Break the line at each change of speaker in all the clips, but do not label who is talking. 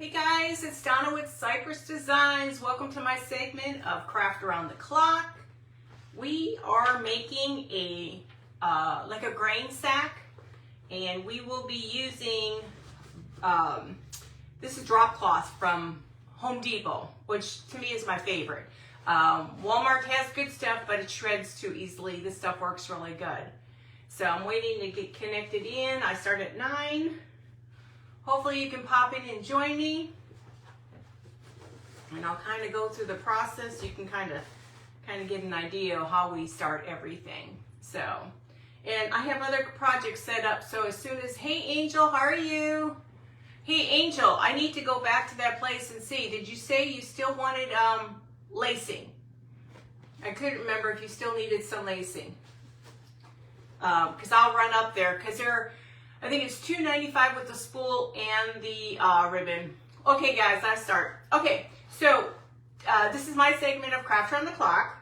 Hey guys, it's Donna with Cypress Designs. Welcome to my segment of Craft Around the Clock. We are making a like a grain sack, and we will be using this is drop cloth from Home Depot, which to me is my favorite. Walmart has good stuff, but it shreds too easily. This stuff works really good. So I'm waiting to get connected in. I start at 9. Hopefully you can pop in and join me, and I'll kind of go through the process. You can kind of get an idea of how we start everything. So, and I have other projects set up. So as soon as, hey Angel, how are you? Hey Angel, I need to go back to that place and see. Did you say you still wanted lacing? I couldn't remember if you still needed some lacing. Because I'll run up there because I think it's $2.95 with the spool and the ribbon. Okay, guys, I start. Okay, so this is my segment of Craft Around the Clock,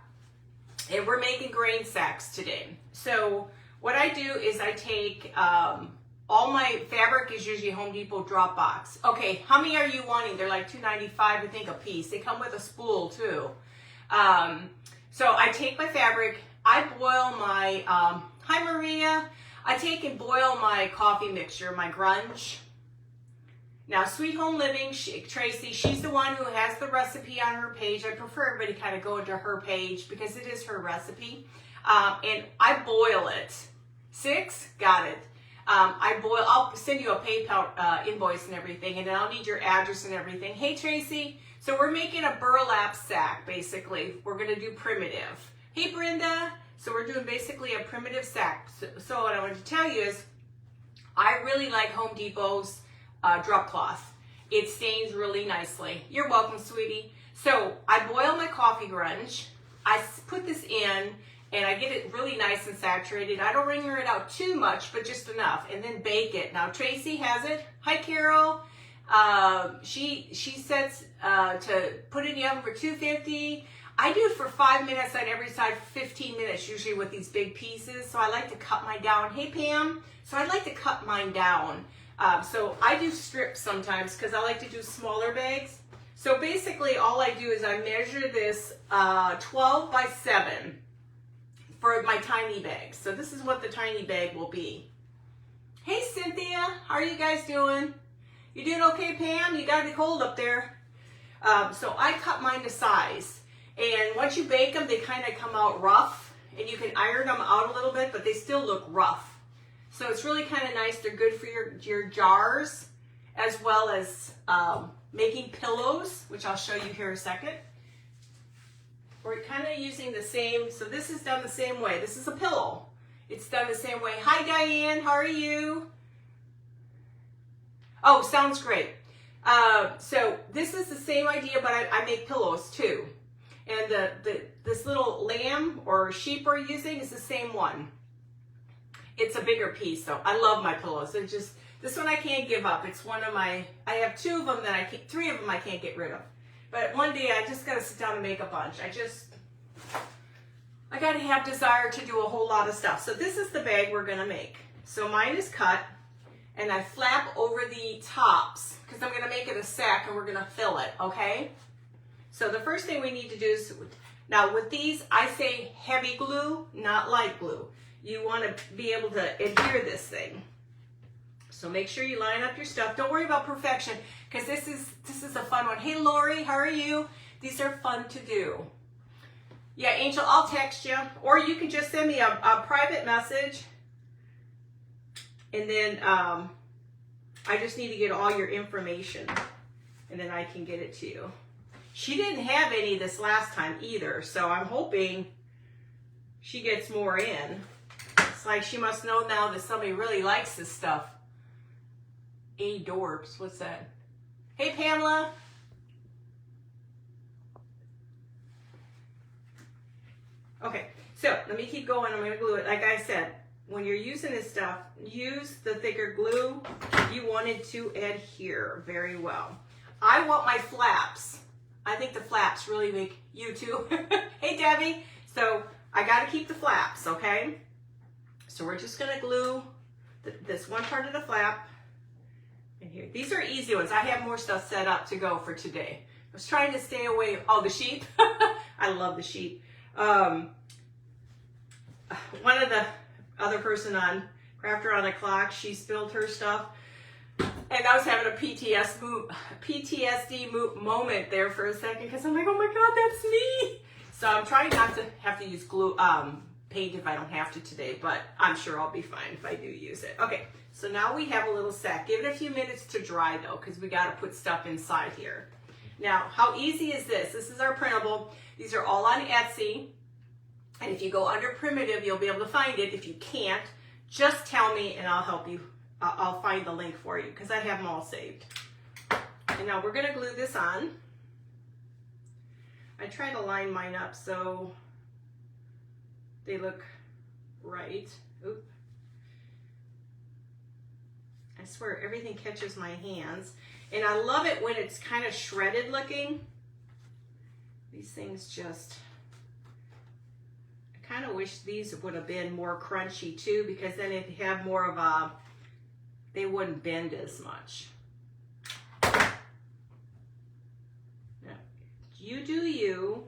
and we're making grain sacks today. So what I do is I take all my fabric is usually Home Depot drop box. Okay, how many are you wanting? They're like $2.95, I think, a piece. They come with a spool too. So I take my fabric. I boil my hi Maria. I take and boil my coffee mixture, my grunge. Now, Sweet Home Living, Tracy, she's the one who has the recipe on her page. I prefer everybody kind of go into her page because it is her recipe. And I boil it. 6? Got it. I'll send you a PayPal invoice and everything, and then I'll need your address and everything. Hey, Tracy. So we're making a burlap sack, basically. We're going to do primitive. Hey, Brenda. So we're doing basically a primitive sack. So what I want to tell you is I really like Home Depot's drop cloth. It stains really nicely. You're welcome, sweetie. So I boil my coffee grunge. I put this in, and I get it really nice and saturated. I don't wring it out too much, but just enough, and then bake it. Now, Tracy has it. Hi, Carol. She sets to put it in the oven for 250. I do it for 5 minutes on every side, 15 minutes usually with these big pieces. So I like to cut mine down. Hey, Pam. So I like to cut mine down. So I do strips sometimes because I like to do smaller bags. So basically all I do is I measure this 12 by 7 for my tiny bag. So this is what the tiny bag will be. Hey, Cynthia. How are you guys doing? You doing okay, Pam? You got to be cold up there. So I cut mine to size. And once you bake them, they kind of come out rough, and you can iron them out a little bit, but they still look rough. So it's really kind of nice. They're good for your jars, as well as making pillows, which I'll show you here in a second. We're kind of using the same, so this is done the same way. This is a pillow. It's done the same way. Hi, Diane. How are you? Oh, sounds great. So this is the same idea, but I make pillows too. And this little lamb or sheep we're using is the same one. It's a bigger piece, so I love my pillows. They're just, this one I can't give up. It's one of my, I have 2 of them that 3 of them I can't get rid of. But one day I just gotta sit down and make a bunch. I gotta have desire to do a whole lot of stuff. So this is the bag we're gonna make. So mine is cut, and I flap over the tops because I'm gonna make it a sack and we're gonna fill it, okay? So the first thing we need to do is, now with these, I say heavy glue, not light glue. You want to be able to adhere this thing. So make sure you line up your stuff. Don't worry about perfection, because this is a fun one. Hey Lori, how are you? These are fun to do. Yeah, Angel, I'll text you, or you can just send me a private message, and then I just need to get all your information, and then I can get it to you. She didn't have any this last time either, so I'm hoping she gets more in. It's like she must know now that somebody really likes this stuff. Adorbs, what's that? Hey, Pamela. Okay, so let me keep going. I'm going to glue it. Like I said, when you're using this stuff, use the thicker glue. You want it to adhere very well. I want my flaps. I think the flaps really make you too. Hey, Debbie. So I got to keep the flaps, okay? So we're just going to glue this one part of the flap And here, these are easy ones. I have more stuff set up to go for today. I was trying to stay away. Oh, the sheep. I love the sheep. One of the other person on Crafter on the Clock, she spilled her stuff. And I was having a PTSD moment there for a second because I'm like, oh my God, that's me. So I'm trying not to have to use glue, paint if I don't have to today, but I'm sure I'll be fine if I do use it. Okay, so now we have a little set. Give it a few minutes to dry though, because we got to put stuff inside here. Now, how easy is this? This is our printable. These are all on Etsy. And if you go under primitive, you'll be able to find it. If you can't, just tell me and I'll help you. I'll find the link for you because I have them all saved. And now we're going to glue this on. I try to line mine up so they look right. Oop. I swear everything catches my hands. And I love it when it's kind of shredded looking. These things just, I kind of wish these would have been more crunchy too, because then it'd have more of a, they wouldn't bend as much. Now, you do you.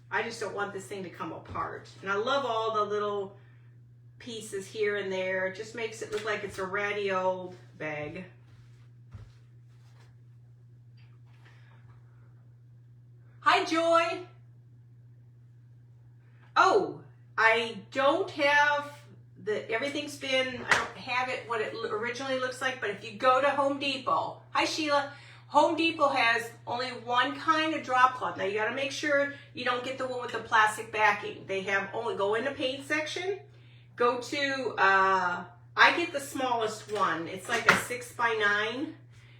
I just don't want this thing to come apart. And I love all the little pieces here and there. It just makes it look like it's a ratty old bag. Hi, Joy. Oh, I don't have everything's been, I don't have it what it originally looks like, but if you go to Home Depot, hi Sheila, Home Depot has only one kind of drop cloth. Now you got to make sure you don't get the one with the plastic backing. They have only, go in the paint section, go to, I get the smallest one. It's like a 6x9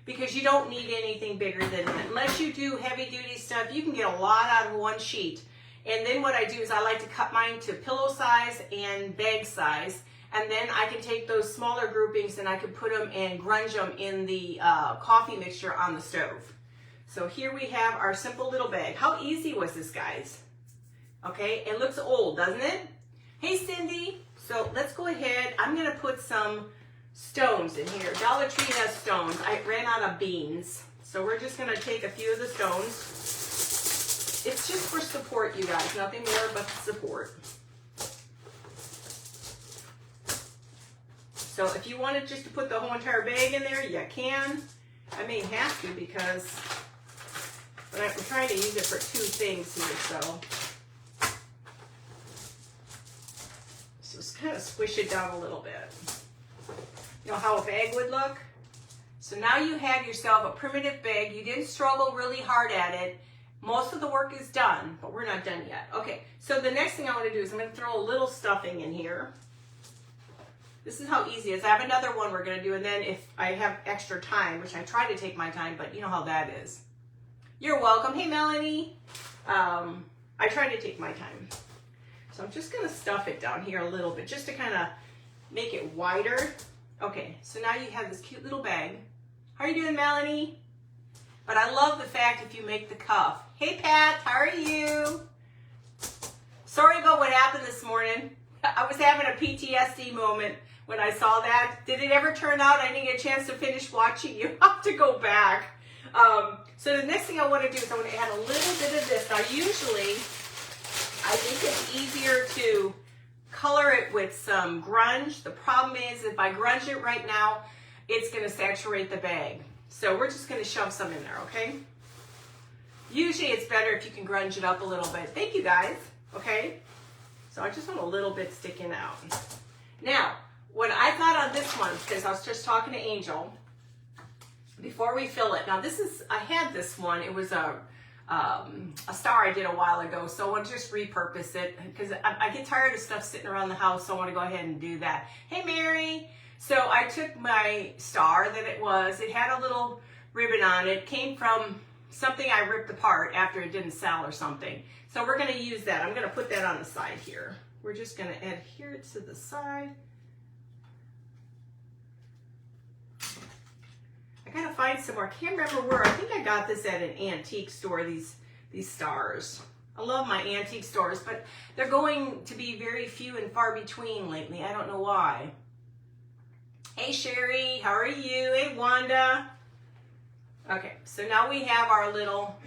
because you don't need anything bigger than that. Unless you do heavy duty stuff, you can get a lot out of one sheet. And then what I do is I like to cut mine to pillow size and bag size. And then I can take those smaller groupings and I can put them and grunge them in the coffee mixture on the stove. So here we have our simple little bag. How easy was this, guys? Okay, it looks old, doesn't it? Hey, Cindy. So let's go ahead. I'm going to put some stones in here. Dollar Tree has stones. I ran out of beans. So we're just going to take a few of the stones. It's just for support, you guys. Nothing more but support. So if you wanted just to put the whole entire bag in there, you can. I may have to because but I'm trying to use it for two things here. So just kind of squish it down a little bit. You know how a bag would look? So now you have yourself a primitive bag. You didn't struggle really hard at it. Most of the work is done, but we're not done yet. Okay, so the next thing I want to do is I'm going to throw a little stuffing in here. This is how easy it is. I have another one we're going to do, and then if I have extra time, which I try to take my time, but you know how that is. You're welcome. Hey, Melanie. I try to take my time. So I'm just going to stuff it down here a little bit just to kind of make it wider. Okay, so now you have this cute little bag. How are you doing, Melanie? But I love the fact if you make the cuff. Hey, Pat, how are you? Sorry about what happened this morning. I was having a PTSD moment when I saw that. Did it ever turn out? I didn't get a chance to finish watching. You have to go back. So the next thing I want to do is I want to add a little bit of this. Now, usually, I think it's easier to color it with some grunge. The problem is if I grunge it right now, it's going to saturate the bag. So we're just going to shove some in there, okay? Usually it's better if you can grunge it up a little bit. Thank you, guys. Okay? So I just want a little bit sticking out. Now, what I thought on this one, because I was just talking to Angel, before we fill it. Now this is, I had this one. It was a star I did a while ago, so I want to just repurpose it because I get tired of stuff sitting around the house, so I want to go ahead and do that. Hey, Mary. So I took my star that it had a little ribbon on it. It came from something I ripped apart after it didn't sell or something. So we're going to use that. I'm going to put that on the side here. We're just going to adhere it to the side. I got to find some more. I can't remember where. I think I got this at an antique store, these stars. I love my antique stores, but they're going to be very few and far between lately. I don't know why. Hey Sherry, how are you? Hey Wanda. Okay, so now we have our little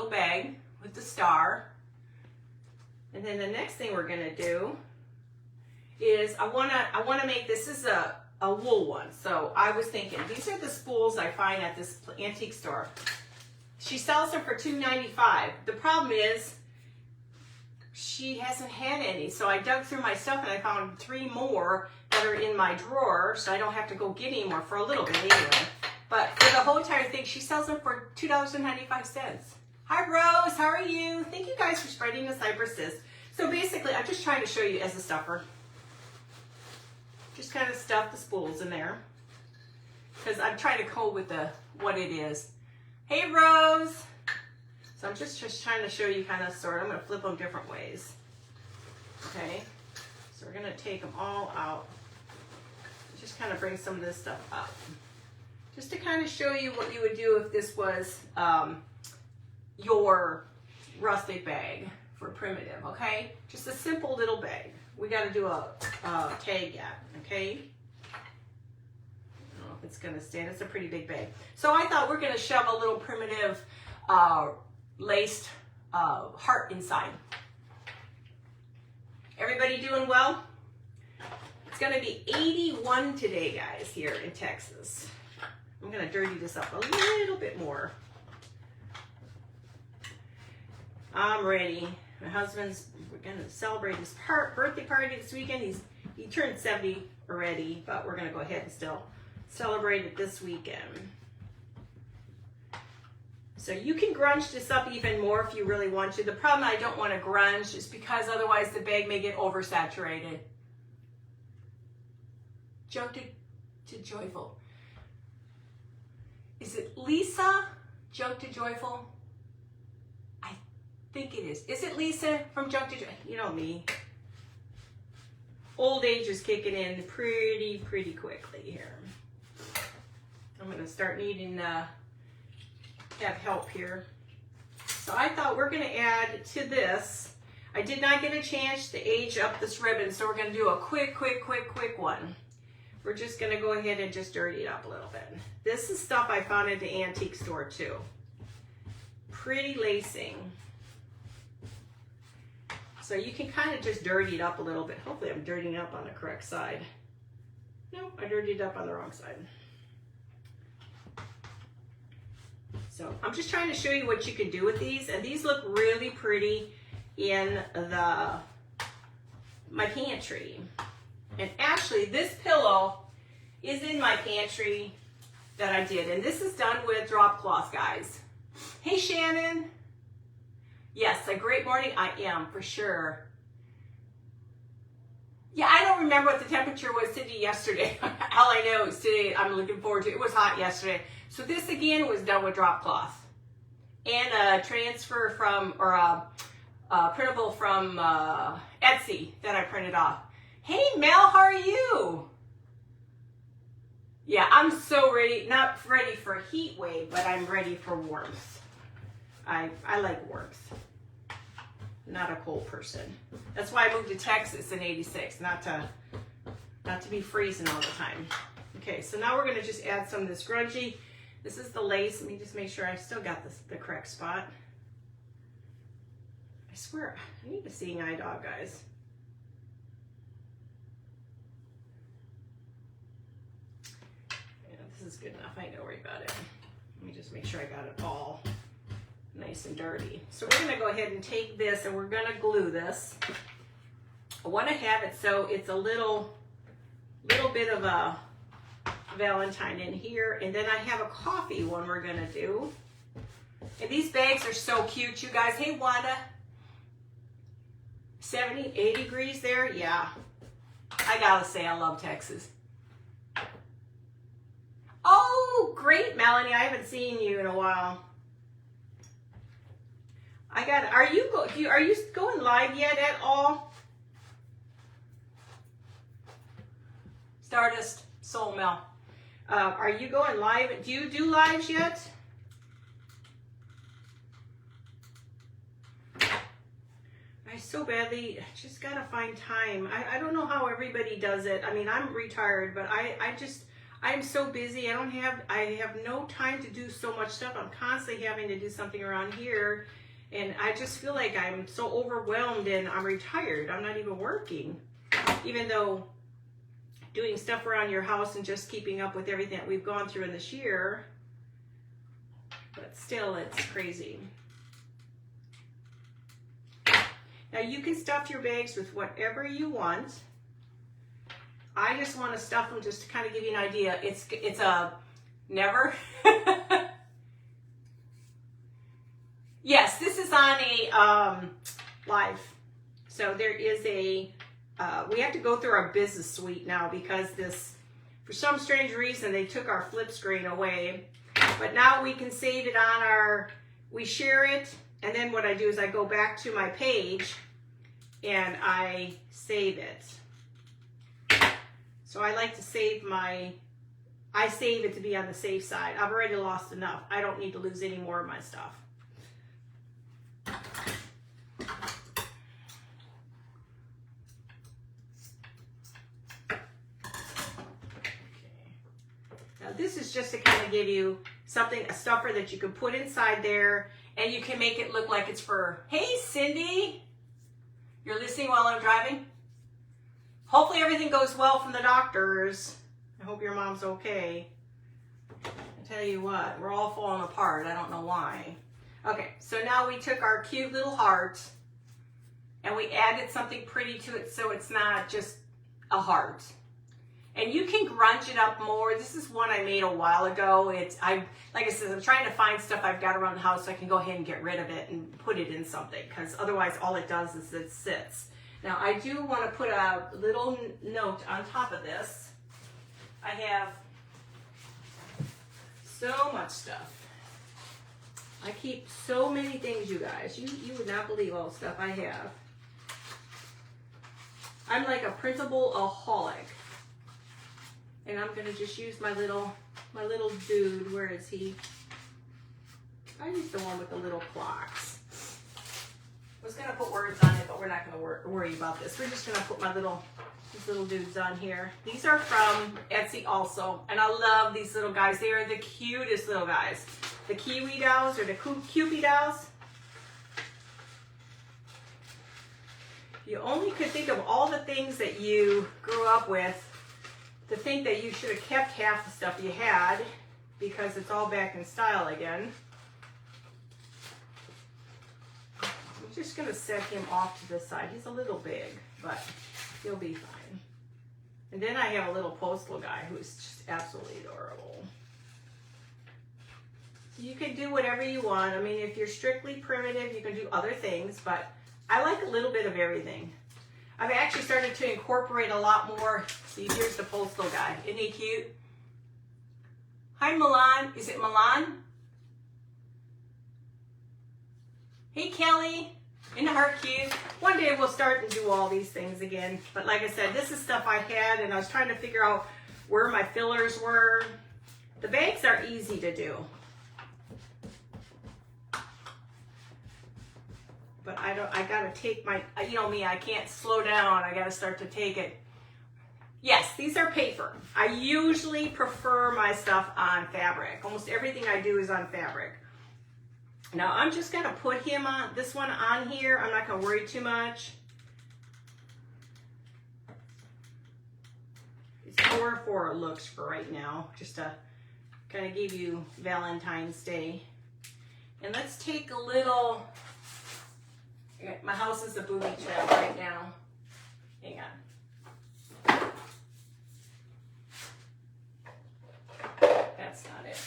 bag with the star. And then the next thing we're gonna do is I wanna make, this is a wool one. So I was thinking, these are the spools I find at this antique store. She sells them for $2.95. The problem is she hasn't had any. So I dug through my stuff and I found 3 more that are in my drawer, so I don't have to go get any more for a little bit anyway. But for the whole entire thing, she sells them for $2.95. Hi Rose, how are you? Thank you guys for spreading the cypresses. So basically, I'm just trying to show you as a stuffer. Just kind of stuff the spools in there. Because I'm trying to code with what it is. Hey Rose! So I'm just trying to show you kind of sort. I'm going to flip them different ways. Okay? So we're going to take them all out. Just kind of bring some of this stuff up. Just to kind of show you what you would do if this was your rustic bag for primitive, okay? Just a simple little bag. We got to do a tag yet, okay? I don't know if it's going to stand. It's a pretty big bag. So I thought we're going to shove a little primitive laced heart inside. Everybody doing well? It's going to be 81 today, guys, here in Texas. I'm going to dirty this up a little bit more. I'm ready. My husband's, we're going to celebrate his birthday party this weekend. He turned 70 already, but we're going to go ahead and still celebrate it this weekend. So you can grunge this up even more if you really want to. The problem I don't want to grunge is because otherwise the bag may get oversaturated. Joke to joyful. Is it Lisa? Joke to joyful? I think it is. Is it Lisa from Joke to Joyful? You know me. Old age is kicking in pretty quickly here. I'm going to start needing to have help here. So I thought we're going to add to this. I did not get a chance to age up this ribbon, so we're going to do a quick one. We're just going to go ahead and just dirty it up a little bit. This is stuff I found at the antique store too. Pretty lacing. So you can kind of just dirty it up a little bit. Hopefully I'm dirtying it up on the correct side. No, I dirtied it up on the wrong side. So I'm just trying to show you what you can do with these. And these look really pretty in my pantry. And actually this pillow is in my pantry that I did. And this is done with drop cloth, guys. Hey Shannon. Yes, a great morning. I am, for sure. Yeah, I don't remember what the temperature was today yesterday. All I know is today I'm looking forward to it. It was hot yesterday. So this again was done with drop cloth. And a transfer from, or a printable from Etsy that I printed off. Hey Mel, how are you? Yeah, I'm so ready, not ready for a heat wave, but I'm ready for warmth. I like warmth. Not a cold person. That's why I moved to Texas in '86, not to be freezing all the time. Okay, so now we're gonna just add some of this grungy. This is the lace. Let me just make sure I still got the correct spot. I swear, I need a seeing eye dog, guys. Yeah, this is good enough. I ain't gonna worry about it. Let me just make sure I got it all nice and dirty. So we're gonna go ahead and take this and we're gonna glue this. I wanna have it so it's a little bit of a Valentine in here, and then I have a coffee one we're gonna do. And these bags are so cute, you guys. Hey Wanda, 70, 80 degrees there. Yeah, I gotta say I love Texas. Oh, great, Melanie. I haven't seen you in a while. Are you going live yet at all? Stardust, Soul Mel. Are you going live? Do you do lives yet? I so badly just gotta find time. I don't know how everybody does it. I mean, I'm retired, but I'm so busy. I have no time to do so much stuff. I'm constantly having to do something around here, and I just feel like I'm so overwhelmed, and I'm retired. I'm not even working, even though doing stuff around your house and just keeping up with everything that we've gone through in this year, but still, it's crazy. Now you can stuff your bags with whatever you want. I just want to stuff them just to kind of give you an idea. It's a never. Yes, this is on a live. So there is a, we have to go through our business suite now because this, for some strange reason, they took our flip screen away. But now we can save it on our, we share it. And then what I do is I go back to my page and I save it. So I like to save I save it to be on the safe side. I've already lost enough. I don't need to lose any more of my stuff. Now this is just to kind of give you something, a stuffer that you can put inside there. And you can make it look like it's for, hey, Cindy, you're listening while I'm driving? Hopefully everything goes well from the doctors. I hope your mom's okay. I tell you what, we're all falling apart. I don't know why. Okay, so now we took our cute little heart and we added something pretty to it so it's not just a heart. And you can grunge it up more. This is one I made a while ago. Like I said, I'm trying to find stuff I've got around the house so I can go ahead and get rid of it and put it in something, because otherwise all it does is it sits. Now I do want to put a little note on top of this. I have so much stuff. I keep so many things, you guys. You would not believe all the stuff I have. I'm like a printable-aholic. And I'm gonna just use my little dude. Where is he? I use the one with the little clocks. I was gonna put words on it, but we're not gonna worry about this. We're just gonna put these little dudes on here. These are from Etsy also, and I love these little guys. They are the cutest little guys. The Kiwi dolls or the Kewpie dolls. You only could think of all the things that you grew up with to think that you should have kept half the stuff you had because it's all back in style again. I'm just gonna set him off to this side. He's a little big, but he'll be fine. And then I have a little postal guy who's just absolutely adorable. So you can do whatever you want. I mean, if you're strictly primitive, you can do other things, but I like a little bit of everything. I've actually started to incorporate a lot more. See, here's the postal guy. Isn't he cute? Hi, Milan. Is it Milan? Hey, Kelly. Isn't her cute? One day we'll start and do all these things again. But like I said, this is stuff I had, and I was trying to figure out where my fillers were. The bags are easy to do. But I gotta take my, you know me, I can't slow down. I gotta start to take it. Yes, these are paper. I usually prefer my stuff on fabric. Almost everything I do is on fabric. Now I'm just gonna put him on, this one on here. I'm not gonna worry too much. It's more for looks for right now, just to kind of give you Valentine's Day. And let's take a little, my house is a booby trap right now. Hang on. That's not it.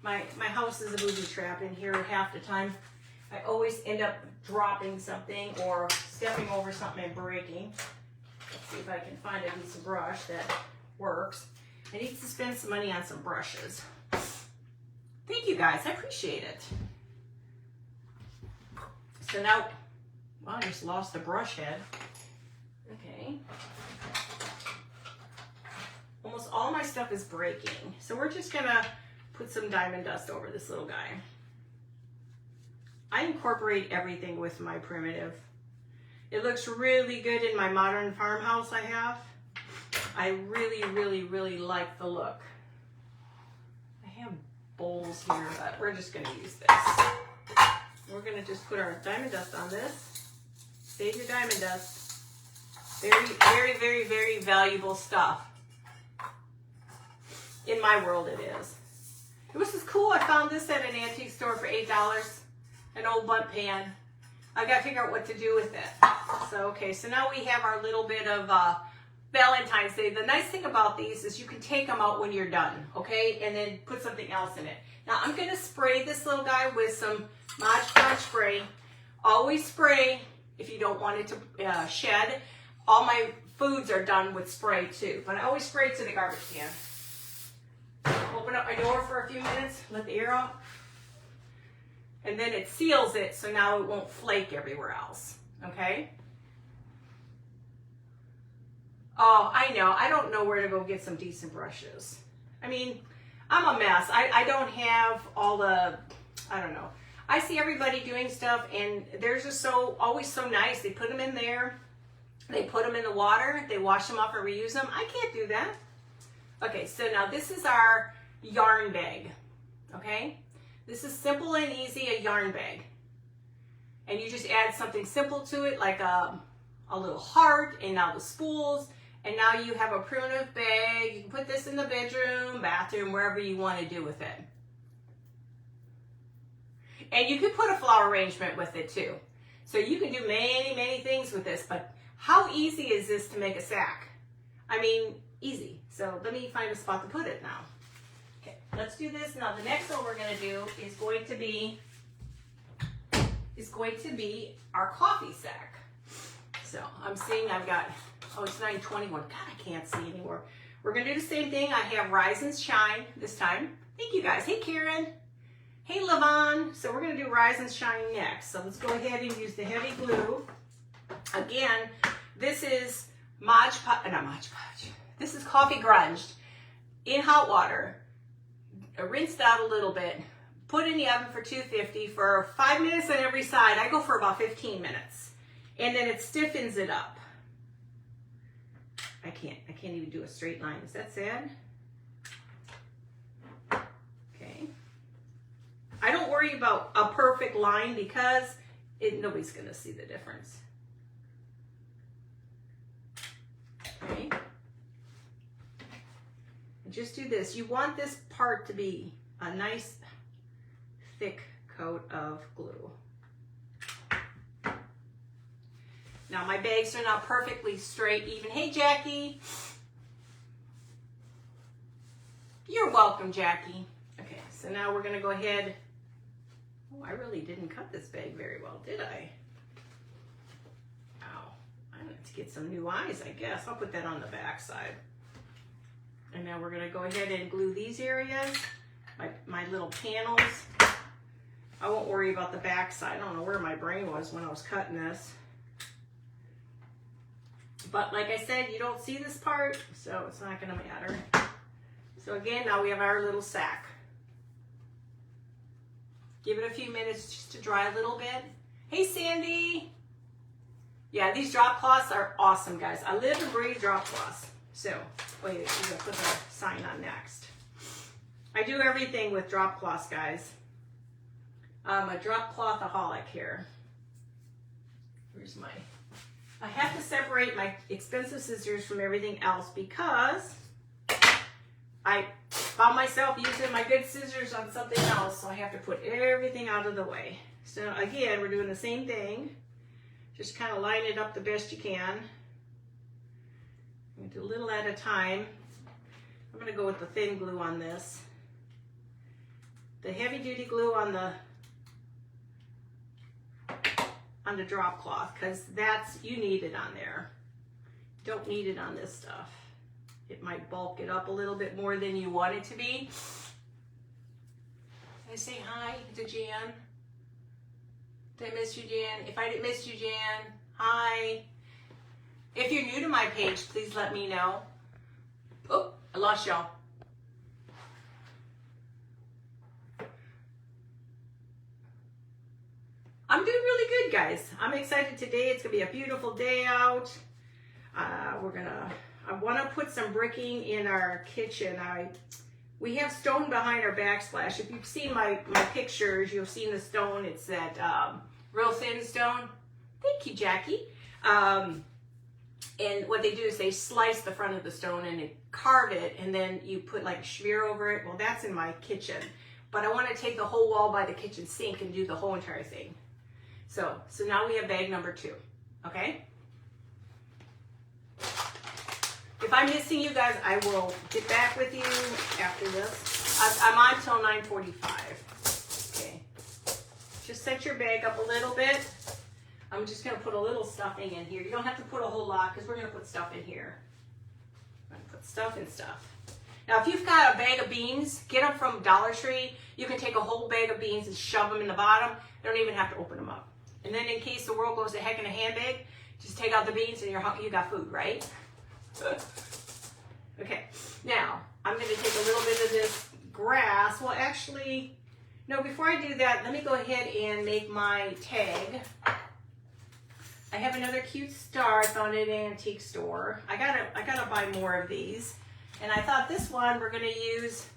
My house is a booby trap in here half the time. I always end up dropping something or stepping over something and breaking. Let's see if I can find a decent brush that works. I need to spend some money on some brushes. Thank you guys, I appreciate it. So now, well, I just lost the brush head. Okay. Almost all my stuff is breaking. So we're just gonna put some diamond dust over this little guy. I incorporate everything with my primitive. It looks really good in my modern farmhouse I have. I really, really, really like the look. I have bowls here, but we're just going to use this. We're going to just put our diamond dust on this. Save your diamond dust. Very, very, very, very valuable stuff. In my world, it is. This is cool. I found this at an antique store for $8. An old bunt pan. I got to figure out what to do with it. So, okay, so now we have our little bit of Valentine's Day. The nice thing about these is you can take them out when you're done, okay? And then put something else in it. Now, I'm going to spray this little guy with some Mod Podge spray. Always spray if you don't want it to shed. All my foods are done with spray too, but I always spray to the garbage can. Open up my door for a few minutes, let the air out. And then it seals it so now it won't flake everywhere else, okay? Oh, I know. I don't know where to go get some decent brushes. I mean, I'm a mess. I don't have all the, I don't know. I see everybody doing stuff and they're just always so nice. They put them in there. They put them in the water. They wash them off and reuse them. I can't do that. Okay, so now this is our yarn bag, okay? This is simple and easy, a yarn bag. And you just add something simple to it, like a little heart, and now the spools, and now you have a primitive bag. You can put this in the bedroom, bathroom, wherever you want to do with it. And you can put a flower arrangement with it too. So you can do many, many things with this, but how easy is this to make a sack? I mean, easy. So let me find a spot to put it now. Okay, let's do this. Now the next one we're going to do is going to be our coffee sack. So I'm seeing I've got, oh, it's 9:21. God, I can't see anymore. We're going to do the same thing. I have Rise and Shine this time. Thank you guys. Hey, Karen. Hey, Levon. So we're going to do Rise and Shine next. So let's go ahead and use the heavy glue. Again, this is This is coffee grunged in hot water, rinsed out a little bit, put in the oven for 250 for 5 minutes on every side. I go for about 15 minutes. And then it stiffens it up. I can't even do a straight line. Is that sad? Okay. I don't worry about a perfect line because nobody's going to see the difference. Okay. And just do this. You want this part to be a nice thick coat of glue. Now my bags are not perfectly straight even. Hey Jackie. You're welcome, Jackie. Okay, so now we're going to go ahead. Oh, I really didn't cut this bag very well, did I? Ow. I need to get some new eyes, I guess. I'll put that on the back side. And now we're going to go ahead and glue these areas, my little panels. I won't worry about the back side. I don't know where my brain was when I was cutting this. But like I said, you don't see this part, so it's not going to matter. So again, now we have our little sack. Give it a few minutes just to dry a little bit. Hey, Sandy. Yeah, these drop cloths are awesome, guys. I live and breathe drop cloths. So, wait, we're going to put the sign on next. I do everything with drop cloths, guys. I'm a drop clothaholic here. Here's my... I have to separate my expensive scissors from everything else because I found myself using my good scissors on something else, so I have to put everything out of the way. So again, we're doing the same thing. Just kind of line it up the best you can. I'm going to do a little at a time. I'm going to go with the thin glue on this. The heavy duty glue on the drop cloth, because you need it on there. Don't need it on this stuff. It might bulk it up a little bit more than you want it to be. Can I say hi to Jan? Did I miss you, Jan? If I didn't miss you, Jan, hi. If you're new to my page, please let me know. Oh, I lost y'all. I'm doing really good, guys. I'm excited today. It's gonna be a beautiful day out. I want to put some bricking in our kitchen. We have stone behind our backsplash. If you've seen my pictures, you've seen the stone. It's that real thin stone. Thank you, Jackie. And what they do is they slice the front of the stone and they carve it, and then you put like a schmear over it. Well, that's in my kitchen. But I want to take the whole wall by the kitchen sink and do the whole entire thing. So now we have bag number 2, okay? If I'm missing you guys, I will get back with you after this. I'm on till 9:45. Okay. Just set your bag up a little bit. I'm just going to put a little stuffing in here. You don't have to put a whole lot because we're going to put stuff in here. I'm going to put stuff in stuff. Now, if you've got a bag of beans, get them from Dollar Tree. You can take a whole bag of beans and shove them in the bottom. You don't even have to open them up. And then in case the world goes to heck in a handbag, just take out the beans and you got food, right? Okay, now I'm going to take a little bit of this grass. Well, actually, no, before I do that, let me go ahead and make my tag. I have another cute star I found at an antique store. I gotta buy more of these. And I thought this one we're gonna use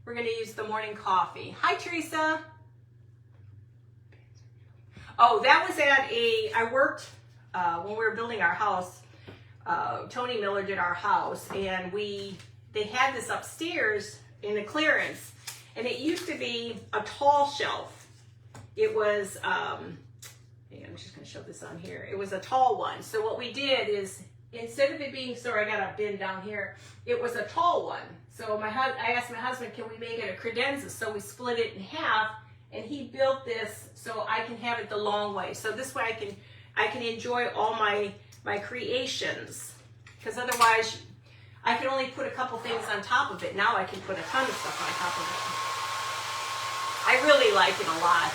the morning coffee. Hi, Teresa. Oh, that was at I worked when we were building our house. Tony Miller did our house, and they had this upstairs in the clearance, and it used to be a tall shelf. It was, I'm just going to show this on here. It was a tall one. So what we did is, instead of it being, sorry, I got a bin down here, it was a tall one. So I asked my husband, can we make it a credenza? So we split it in half, and he built this so I can have it the long way. So this way I can enjoy all my creations, because otherwise I can only put a couple things on top of it. Now I can put a ton of stuff on top of it. I really like it a lot.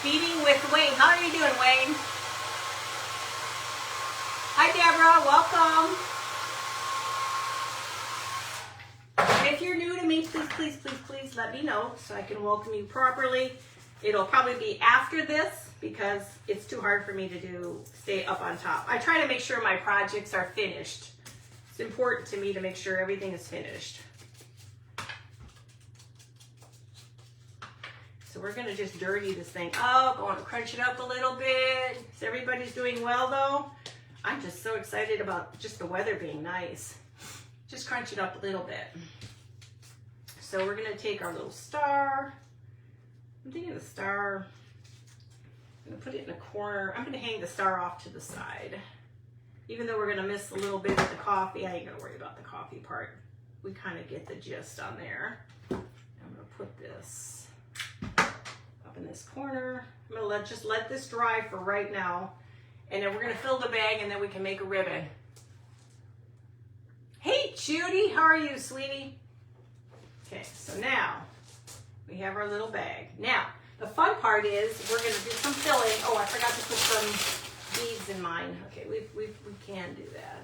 Feeding with Wayne. How are you doing, Wayne? Hi, Deborah. Welcome. And if you're new to me, please let me know so I can welcome you properly. It'll probably be after this because it's too hard for me to stay up on top. I try to make sure my projects are finished. It's important to me to make sure everything is finished. So we're gonna just dirty this thing up. I want to crunch it up a little bit. So everybody's doing well though. I'm just so excited about just the weather being nice. Just crunch it up a little bit. So we're gonna take our little star. I'm thinking the star, I'm gonna put it in a corner. I'm gonna hang the star off to the side. Even though we're gonna miss a little bit of the coffee, I ain't gonna worry about the coffee part. We kind of get the gist on there. I'm gonna put this up in this corner. I'm gonna just let this dry for right now. And then we're gonna fill the bag and then we can make a ribbon. Hey Judy, how are you, sweetie? Okay, so now we have our little bag. Now, the fun part is we're gonna do some filling. Oh, I forgot to put some beads in mine. Okay, we can do that.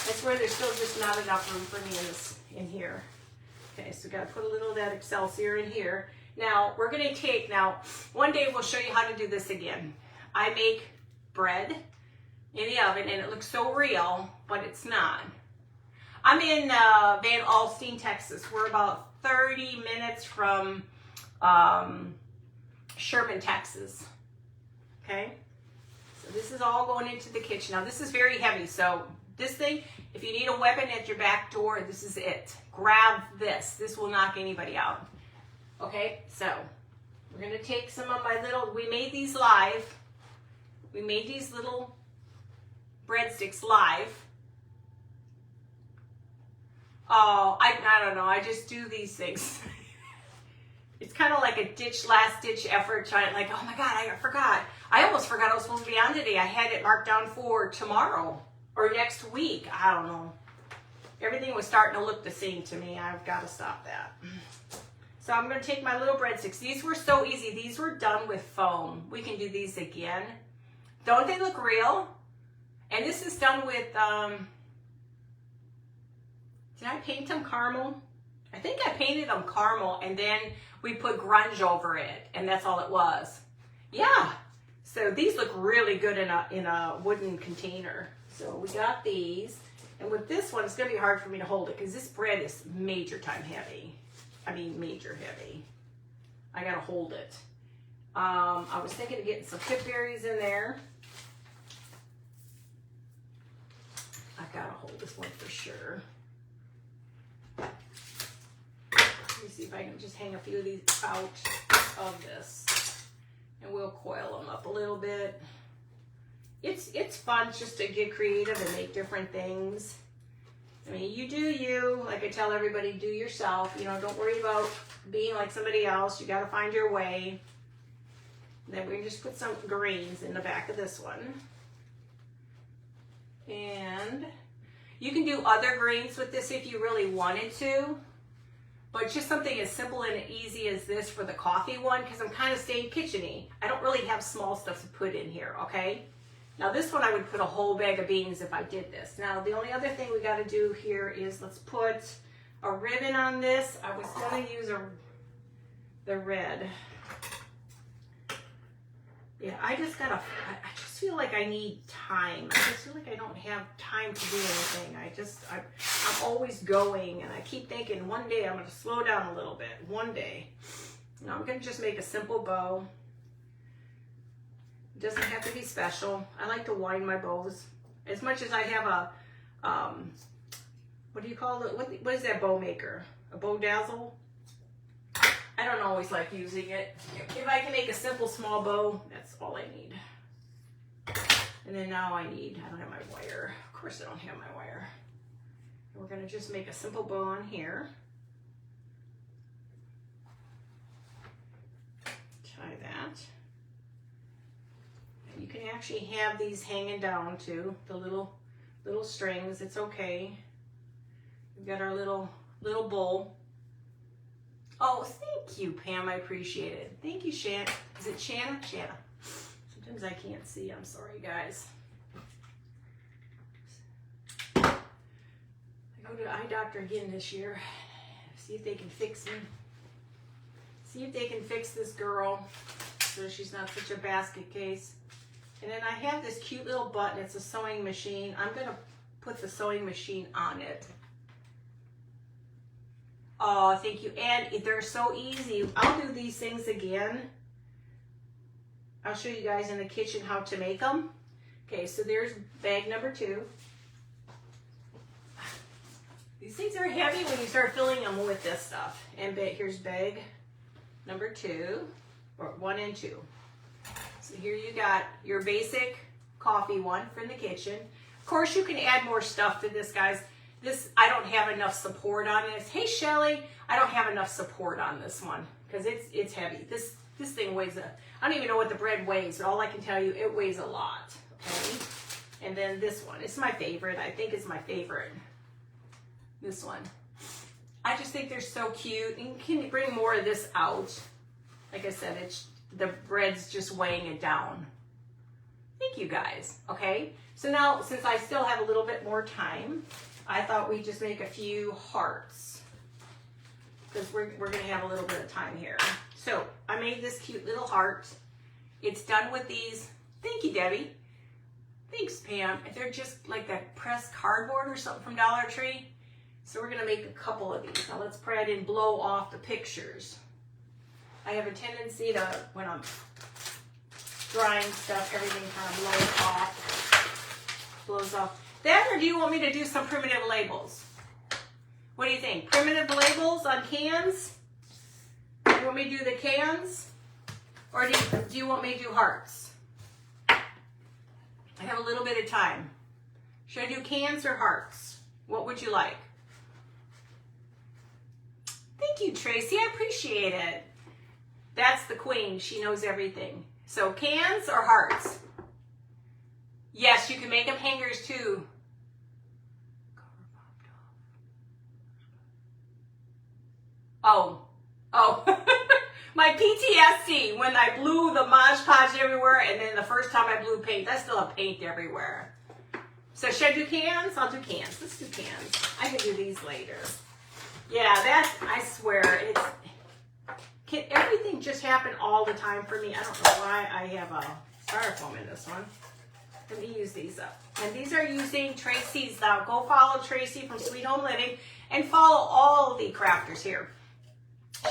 I swear there's still just not enough room for me in here. Okay, so we gotta put a little of that Excelsior in here. Now, we're gonna take, one day we'll show you how to do this again. I make bread in the oven and it looks so real, but it's not. I'm in Van Alstyne, Texas. We're about 30 minutes from Sherman, Texas. Okay? So this is all going into the kitchen. Now this is very heavy, so this thing, if you need a weapon at your back door, this is it. Grab this. This will knock anybody out. Okay, so we're gonna take some of my we made these live. We made these little breadsticks live. Oh, I don't know, I just do these things. It's kind of like a last ditch effort trying, like, oh my God, I forgot. I almost forgot I was supposed to be on today. I had it marked down for tomorrow or next week. I don't know. Everything was starting to look the same to me. I've got to stop that. So I'm going to take my little breadsticks. These were so easy. These were done with foam. We can do these again. Don't they look real? And this is done with, did I paint them caramel? I think I painted them caramel and then we put grunge over it, and that's all it was. Yeah, so these look really good in a wooden container. So we got these, and with this one, it's gonna be hard for me to hold it because this bread is major time heavy. I mean, major heavy. I gotta hold it. I was thinking of getting some pip berries in there. I gotta hold this one for sure. Let me see if I can just hang a few of these out of this, and we'll coil them up a little bit. It's fun just to get creative and make different things. I mean, you do you. Like I tell everybody, do yourself. You know, don't worry about being like somebody else. You got to find your way. And then we can just put some greens in the back of this one. And you can do other greens with this if you really wanted to. But just something as simple and easy as this for the coffee one, because I'm kind of staying kitchen-y. I don't really have small stuff to put in here, okay? Now this one I would put a whole bag of beans if I did this. Now the only other thing we got to do here is let's put a ribbon on this. I was going to use the red. Yeah, I just feel like I need time. I just feel like I don't have time to do anything. I'm always going, and I keep thinking one day I'm going to slow down a little bit. One day. Now I'm going to just make a simple bow. It doesn't have to be special. I like to wind my bows. As much as I have a, what do you call it? What is that bow maker? A bow dazzle? I don't always like using it. If I can make a simple small bow, that's all I need. And then now I don't have my wire. Of course I don't have my wire. We're going to just make a simple bow on here. Tie that. And you can actually have these hanging down too, the little strings. It's okay. We've got our little bowl. Oh, thank you, Pam. I appreciate it. Thank you, Shan. Is it Shanna? Shanna. Sometimes I can't see. I'm sorry, guys. I go to the eye doctor again this year. See if they can fix me. See if they can fix this girl so she's not such a basket case. And then I have this cute little button. It's a sewing machine. I'm going to put the sewing machine on it. Oh, thank you. And they're so easy. I'll do these things again. I'll show you guys in the kitchen how to make them. Okay, so there's bag number 2. These things are heavy when you start filling them with this stuff. And here's bag number 2, or 1 and 2. So here you got your basic coffee one from the kitchen. Of course, you can add more stuff to this, guys. This, I don't have enough support on it. Hey, Shelly, I don't have enough support on this one because it's heavy. This thing weighs I don't even know what the bread weighs, but all I can tell you, it weighs a lot, okay? And then this one, it's my favorite. I think it's my favorite. This one. I just think they're so cute. And you can bring more of this out. Like I said, the bread's just weighing it down. Thank you, guys, okay? So now, since I still have a little bit more time, I thought we'd just make a few hearts because we're going to have a little bit of time here. So I made this cute little heart. It's done with these. Thank you, Debbie. Thanks, Pam. They're just like that pressed cardboard or something from Dollar Tree. So we're going to make a couple of these. Now let's pray I didn't blow off the pictures. I have a tendency to, when I'm drying stuff, everything kind of blows off. That, or do you want me to do some primitive labels? What do you think? Primitive labels on cans? You want me to do the cans? Or do you want me to do hearts? I have a little bit of time. Should I do cans or hearts? What would you like? Thank you, Tracy. I appreciate it. That's the queen. She knows everything. So cans or hearts? Yes, you can make them hangers too. Oh. My PTSD when I blew the Mod Podge everywhere, and then the first time I blew paint, I still have paint everywhere. So should I do cans? I'll do cans. Let's do cans. I can do these later. Yeah, that's, I swear, everything just happen all the time for me. I don't know why I have a styrofoam in this one. Let me use these up. And these are using Tracy's. Now go follow Tracy from Sweet Home Living and follow all the crafters here.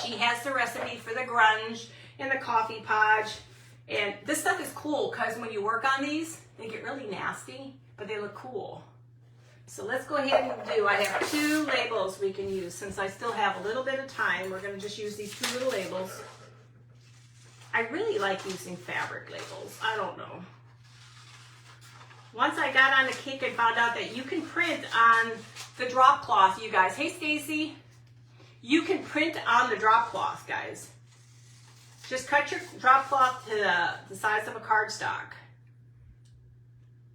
She has the recipe for the grunge and the coffee podge. And this stuff is cool because when you work on these, they get really nasty, but they look cool. So let's go ahead and do, I have 2 labels we can use. Since I still have a little bit of time, we're going to just use these 2 little labels. I really like using fabric labels. I don't know. Once I got on the kick and found out that you can print on the drop cloth, you guys. Hey, Stacy. You can print on the drop cloth, guys. Just cut your drop cloth to the size of a cardstock.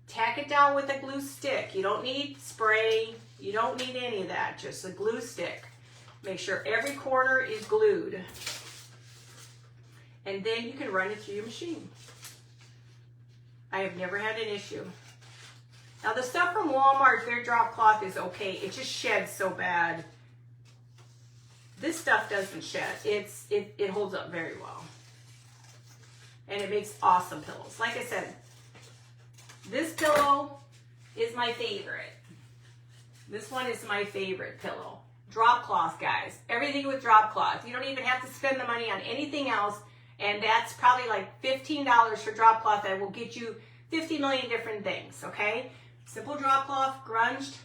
Tack it down with a glue stick. You don't need spray. You don't need any of that. Just a glue stick. Make sure every corner is glued. And then you can run it through your machine. I have never had an issue. Now the stuff from Walmart, their drop cloth is okay. It just sheds so bad. This stuff doesn't shed. It holds up very well. And it makes awesome pillows. Like I said, this pillow is my favorite. This one is my favorite pillow. Drop cloth, guys. Everything with drop cloth. You don't even have to spend the money on anything else. And that's probably like $15 for drop cloth that will get you 50 million different things, okay? Simple drop cloth, grunged,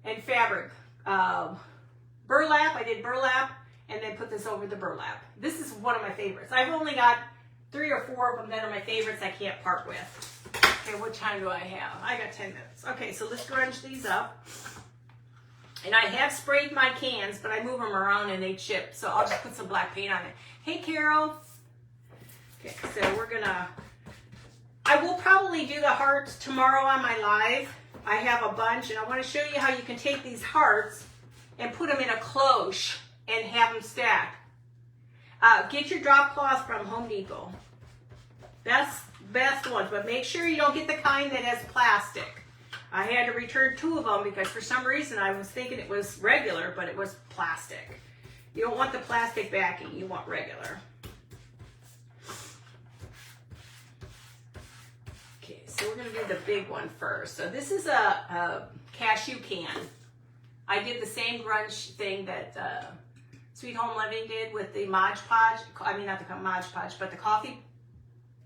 and fabric. Burlap, I did burlap, and then put this over the burlap. This is one of my favorites. I've only got 3 or 4 of them that are my favorites I can't part with. Okay, what time do I have? I got 10 minutes. Okay, so let's grunge these up. And I have sprayed my cans, but I move them around and they chip, so I'll just put some black paint on it. Hey, Carol. Okay, so we're gonna, I will probably do the hearts tomorrow on my live. I have a bunch, and I want to show you how you can take these hearts and put them in a cloche and have them stacked. Get your drop cloth from Home Depot. That's best ones, but make sure you don't get the kind that has plastic. I had to return 2 of them because for some reason I was thinking it was regular, but it was plastic. You don't want the plastic backing, you want regular. Okay, so we're gonna do the big one first. So this is a cashew can. I did the same grunge thing that Sweet Home Living did with the Mod Podge. I mean, not the Mod Podge, but the coffee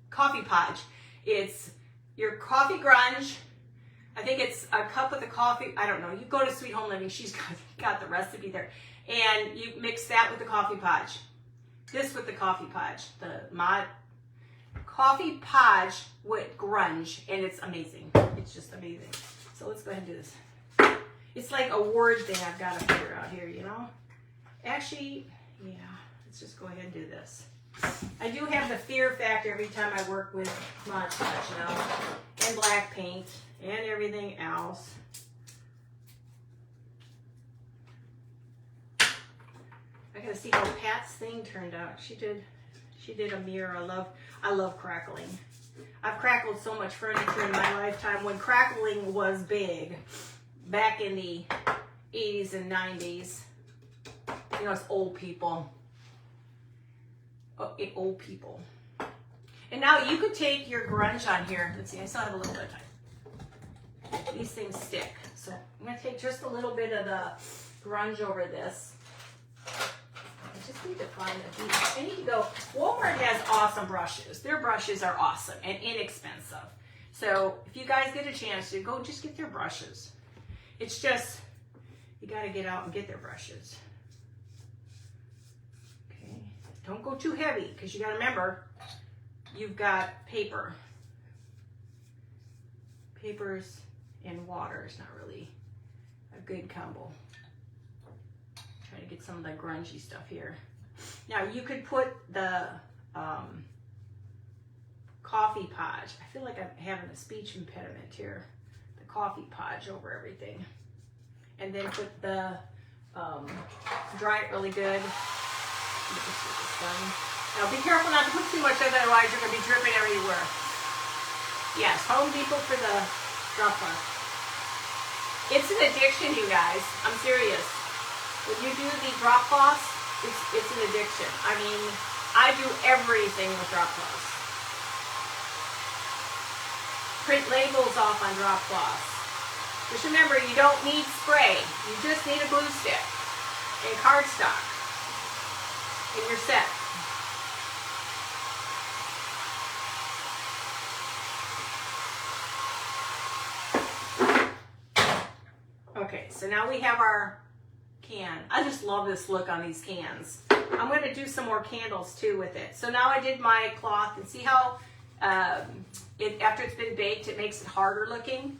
podge. It's your coffee grunge. I think it's a cup of the coffee. I don't know. You go to Sweet Home Living. She's got the recipe there. And you mix that with the coffee podge. This with the coffee podge. The Mod Coffee Podge with grunge. And it's amazing. It's just amazing. So let's go ahead and do this. It's like a word thing I've got to figure out here, you know? Actually, yeah. Let's just go ahead and do this. I do have the fear factor every time I work with Mod Podge, you know? And black paint. And everything else. I gotta see how Pat's thing turned out. She did a mirror. I love crackling. I've crackled so much furniture in my lifetime when crackling was big back in the 80s and 90s. You know, it's old people. Old people. And now you could take your grunge on here. Let's see, I still have a little bit of time. These things stick. So I'm going to take just a little bit of the grunge over this. I just need to find a piece. I need to go. Walmart has awesome brushes. Their brushes are awesome and inexpensive. So if you guys get a chance to go, just get their brushes. It's just, you got to get out and get their brushes. Okay. Don't go too heavy because you got to remember, you've got paper. Papers and water is not really a good combo. Try to get some of the grungy stuff here. Now you could put the coffee podge. I feel like I'm having a speech impediment here. The coffee podge over everything. And then put the, dry it really good. Let me get this done. Now be careful not to put too much of it, otherwise you're going to be dripping everywhere. Yes, Home Depot for the drop cloth. It's an addiction, you guys. I'm serious. When you do the drop cloths, it's an addiction. I mean, I do everything with drop cloths. Print labels off on drop cloths. Just remember, you don't need spray. You just need a glue stick and cardstock, and you're set. Okay, so now we have our can. I just love this look on these cans. I'm going to do some more candles too with it. So now I did my cloth, and see how after it's been baked, it makes it harder looking.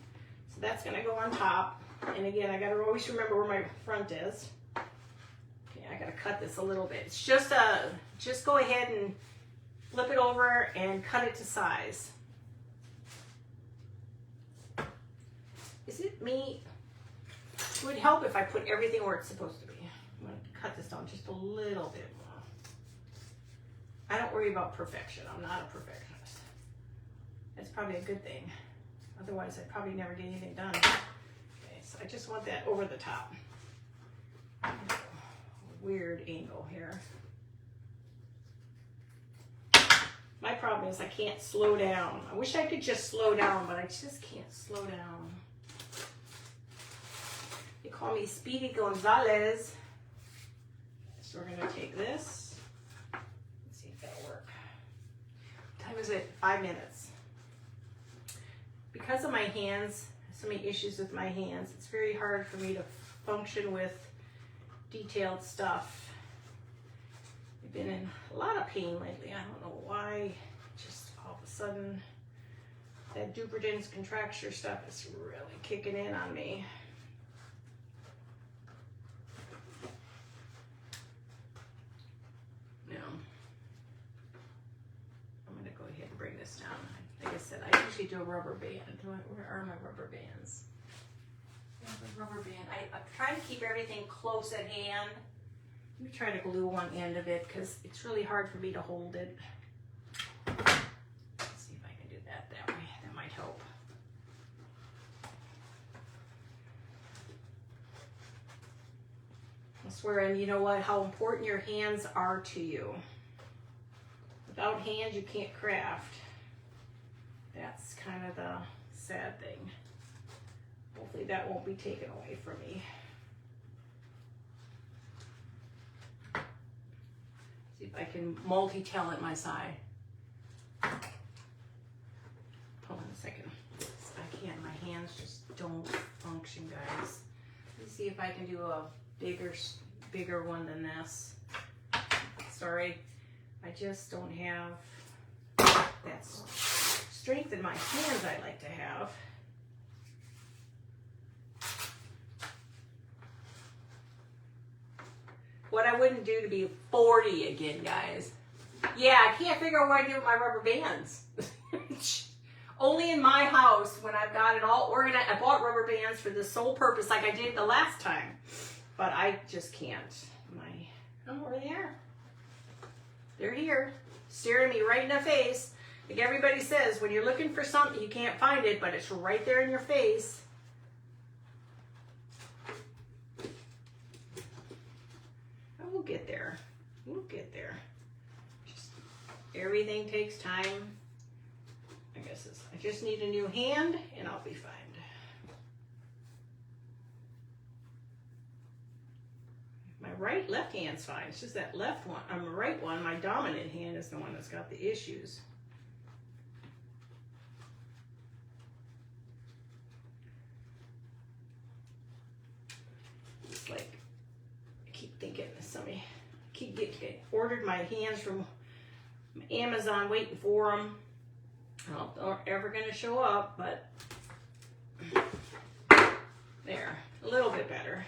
So that's going to go on top. And again, I got to always remember where my front is. Okay, I got to cut this a little bit. It's just go ahead and flip it over and cut it to size. Is it me? It would help if I put everything where it's supposed to be. I'm going to cut this down just a little bit more. I don't worry about perfection. I'm not a perfectionist. That's probably a good thing. Otherwise, I'd probably never get anything done. Okay, so I just want that over the top. Weird angle here. My problem is I can't slow down. I wish I could just slow down, but I just can't slow down. They call me Speedy Gonzalez. So we're gonna take this. Let's see if that'll work. What time is it? 5 minutes. Because of my hands, so many issues with my hands, it's very hard for me to function with detailed stuff. I've been in a lot of pain lately. I don't know why. Just all of a sudden, that Dupuytren's contracture stuff is really kicking in on me. No. I'm going to go ahead and bring this down. Like I said, I usually do a rubber band. Where are my rubber bands? Rubber band. I'm trying to keep everything close at hand. Let me try to glue one end of it because it's really hard for me to hold it. Let's see if I can do that way. That might help. I swear, and you know what? How important your hands are to you. Without hands, you can't craft. That's kind of the sad thing. Hopefully that won't be taken away from me. See if I can multi-talent my side. Hold on a second. I can't, my hands just don't function, guys. Let me see if I can do a bigger one than this. Sorry, I just don't have that strength in my hands I like to have. What I wouldn't do to be 40 again, guys. Yeah, I can't figure out what I do with my rubber bands. Only in my house, when I've got it all organized, I bought rubber bands for the sole purpose like I did the last time. But I just can't. I don't know where they are. They're here, staring me right in the face. Like everybody says, when you're looking for something, you can't find it, but it's right there in your face. We'll get there. We'll get there. Just, everything takes time. I guess I just need a new hand and I'll be fine. My left hand's fine. It's just that left one, the right one, my dominant hand is the one that's got the issues. It's like, I keep thinking somebody, ordered my hands from Amazon, waiting for them. They're ever gonna show up, but there, a little bit better.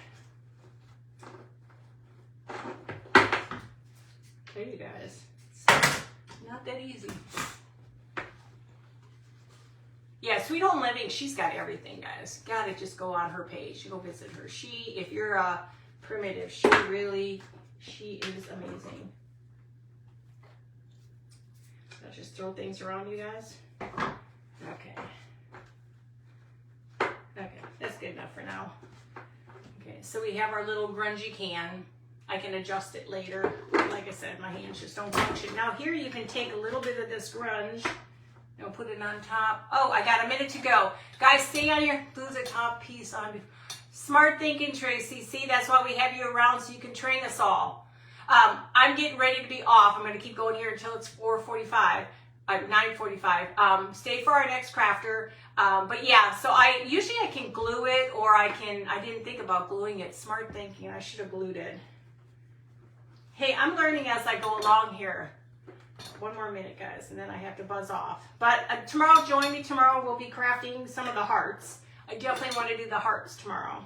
Okay, you guys, it's not that easy. Yeah, Sweet Home Living, she's got everything, guys. Gotta just go on her page. You go visit her. If you're a primitive, she is amazing. I'll just throw things around, you guys. Okay. Okay, that's good enough for now. Okay, So we have our little grungy can. I can adjust it later. Like I said, my hands just don't function. Now here you can take a little bit of this grunge and put it on top. Oh, I got a minute to go. Guys, stay on your, lose a top piece on. Smart thinking, Tracy. See, that's why we have you around so you can train us all. I'm getting ready to be off. I'm going to keep going here until it's 4:45. 9:45. Stay for our next crafter. But yeah, so usually I can glue it, or I didn't think about gluing it. Smart thinking, I should have glued it. Hey, I'm learning as I go along here. One more minute, guys, and then I have to buzz off. But tomorrow, join me tomorrow. We'll be crafting some of the hearts. I definitely want to do the hearts tomorrow.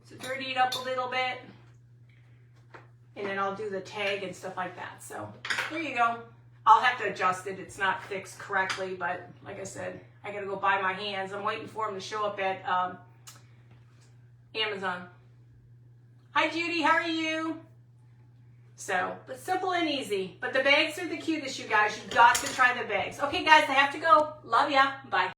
So dirty it up a little bit. And then I'll do the tag and stuff like that. So there you go. I'll have to adjust it. It's not fixed correctly, but like I said, I got to go buy my hands. I'm waiting for them to show up at Amazon. Hi, Judy. How are you? So, but simple and easy. But the bags are the cutest, you guys. You've got to try the bags. Okay, guys, I have to go. Love ya. Bye.